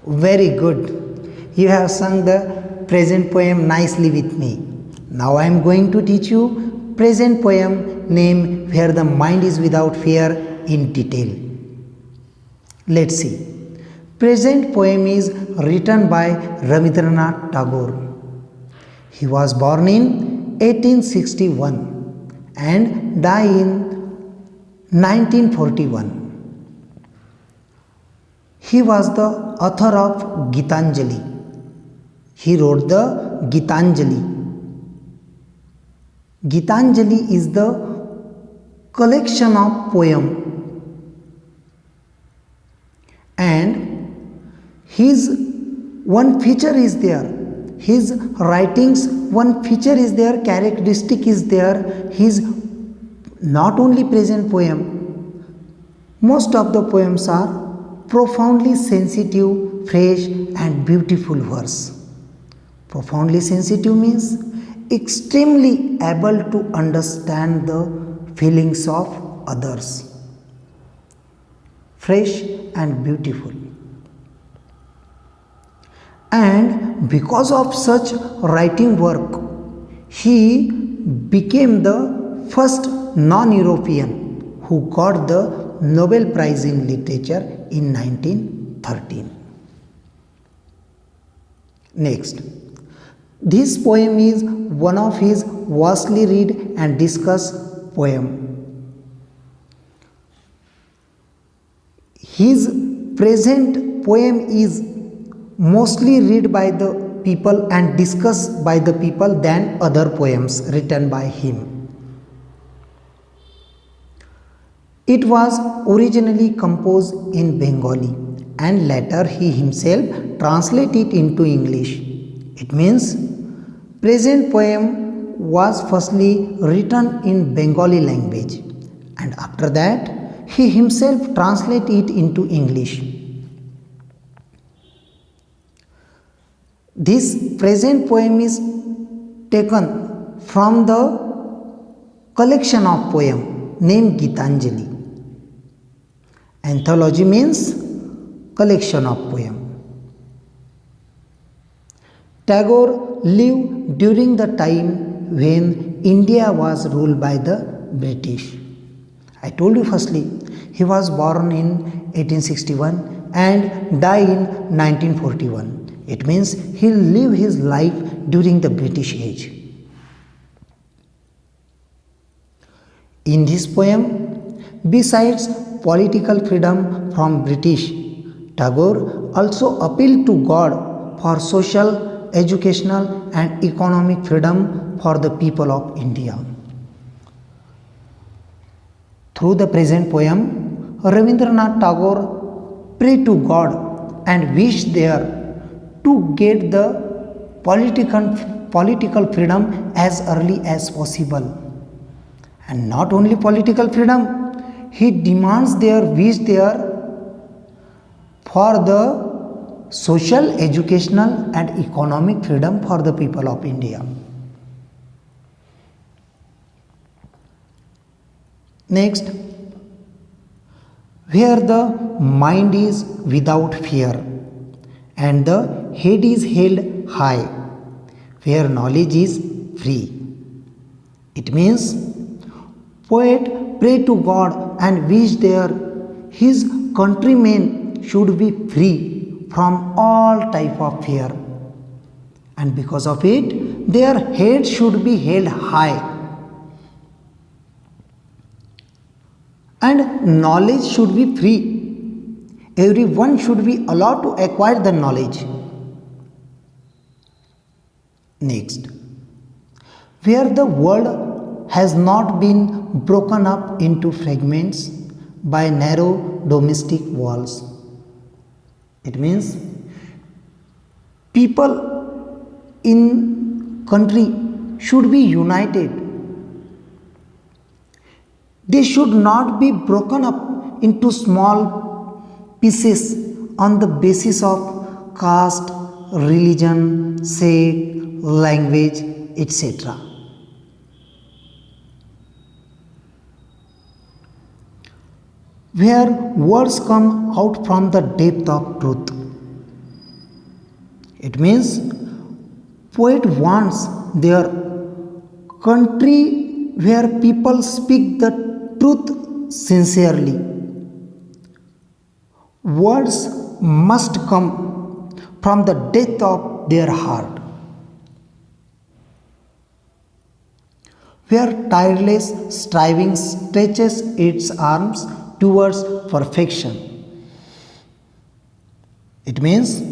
Very good. You have sung the present poem nicely with me. Now I am going to teach you present poem name where the mind is without fear in detail. Let's see. Present poem is written by Rabindranath Tagore. He was born in 1861 and died in 1941. He was the author of Gitanjali. He wrote the Gitanjali. Gitanjali is the collection of poem, and his one feature is there. His writings, one feature is there, characteristic is there. His not only present poem, most of the poems are profoundly sensitive, fresh and beautiful verse. Profoundly sensitive means extremely able to understand the feelings of others. Fresh and beautiful. And because of such writing work, he became the first non-European who got the Nobel Prize in Literature in 1913. Next, this poem is one of his vastly read and discussed poem. His present poem is mostly read by the people and discussed by the people than other poems written by him. It was originally composed in Bengali and later he himself translated it into English. It means present poem was firstly written in Bengali language and after that he himself translated it into English. This present poem is taken from the collection of poem named Gitanjali. Anthology means collection of poem. Tagore lived during the time when India was ruled by the British. I told you firstly, he was born in 1861 and died in 1941. It means he lived his life during the British age. In this poem, besides political freedom from British, Tagore also appealed to God for social, educational and economic freedom for the people of India. Through the present poem, Rabindranath Tagore prayed to God and wished there to get the political freedom as early as possible. And not only political freedom, he demands their wish there for the social, educational and economic freedom for the people of India. Next, where the mind is without fear and the head is held high, where knowledge is free. It means poet pray to God and wish there his countrymen should be free from all type of fear, and because of it their head should be held high and knowledge should be free. Everyone should be allowed to acquire the knowledge. Next, where the world has not been broken up into fragments by narrow domestic walls. It means people in country should be united. They should not be broken up into small pieces on the basis of caste, religion, sect, language, etc. Where words come out from the depth of truth. It means poet wants their country where people speak the truth sincerely. Words must come from the depth of their heart, where tireless striving stretches its arms towards perfection. It means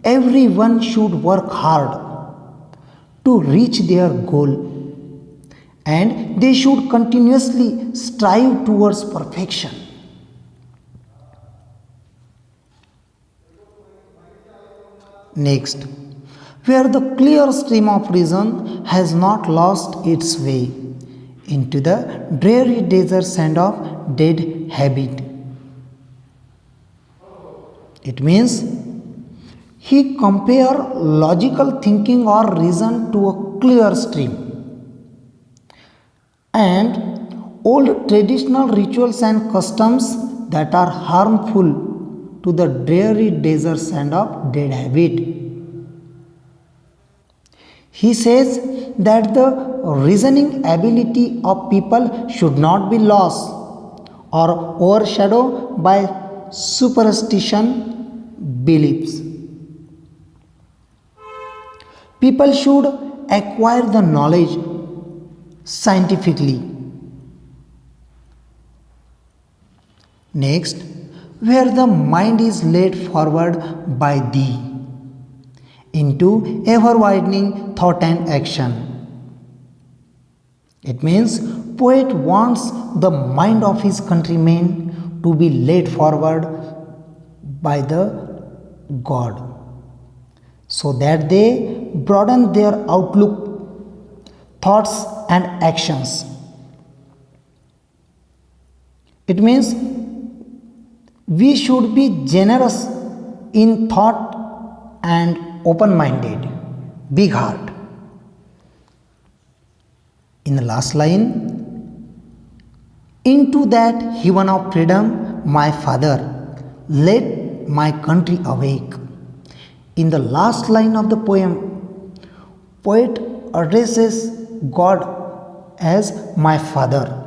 everyone should work hard to reach their goal, and they should continuously strive towards perfection. Next, where the clear stream of reason has not lost its way into the dreary desert sand of dead habit. It means he compare logical thinking or reason to a clear stream, and old traditional rituals and customs that are harmful to the dreary desert sand of dead habit. He says that the reasoning ability of people should not be lost or overshadowed by superstition beliefs. People should acquire the knowledge scientifically. Next, where the mind is led forward by thee into ever widening thought and action. It means poet wants the mind of his countrymen to be led forward by the God, so that they broaden their outlook, thoughts and actions. It means we should be generous in thought and open minded, big heart. In the last line, into that heaven of freedom, my father, let my country awake. In the last line of the poem, poet addresses God as my father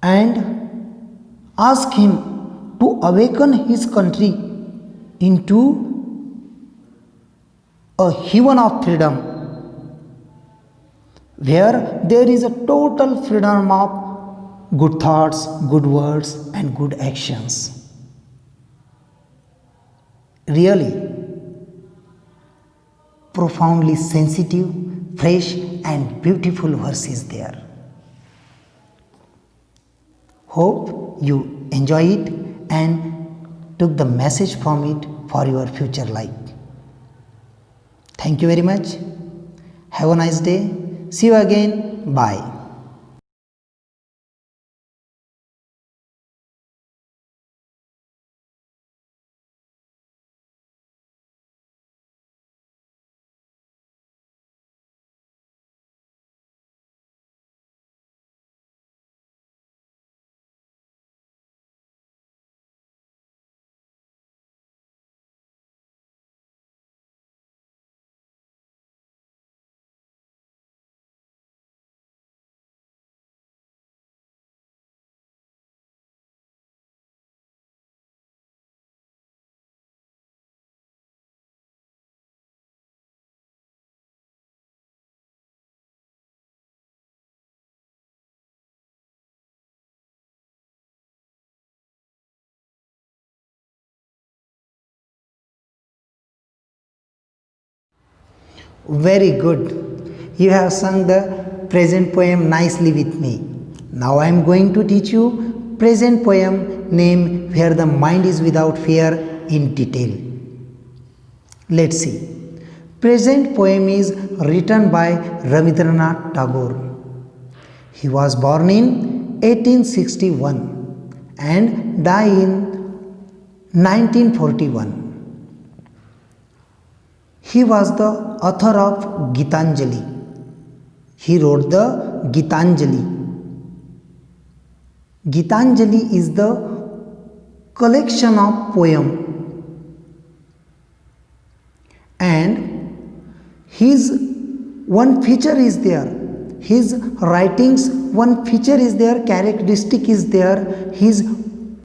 and asks him to awaken his country into a heaven of freedom, where there is a total freedom of good thoughts, good words, and good actions. Really profoundly sensitive, fresh, and beautiful verse is there. Hope you enjoy it and took the message from it for your future life. Thank you very much. Have a nice day. See you again. Bye. Very good. You have sung the present poem nicely with me. Now I am going to teach you present poem name where the mind is without fear in detail. Let's see. Present poem is written by Rabindranath Tagore. He was born in 1861 and died in 1941. He was the author of Gitanjali. He wrote the Gitanjali. Gitanjali is the collection of poems and his one feature is there, his writings one feature is there, characteristic is there, his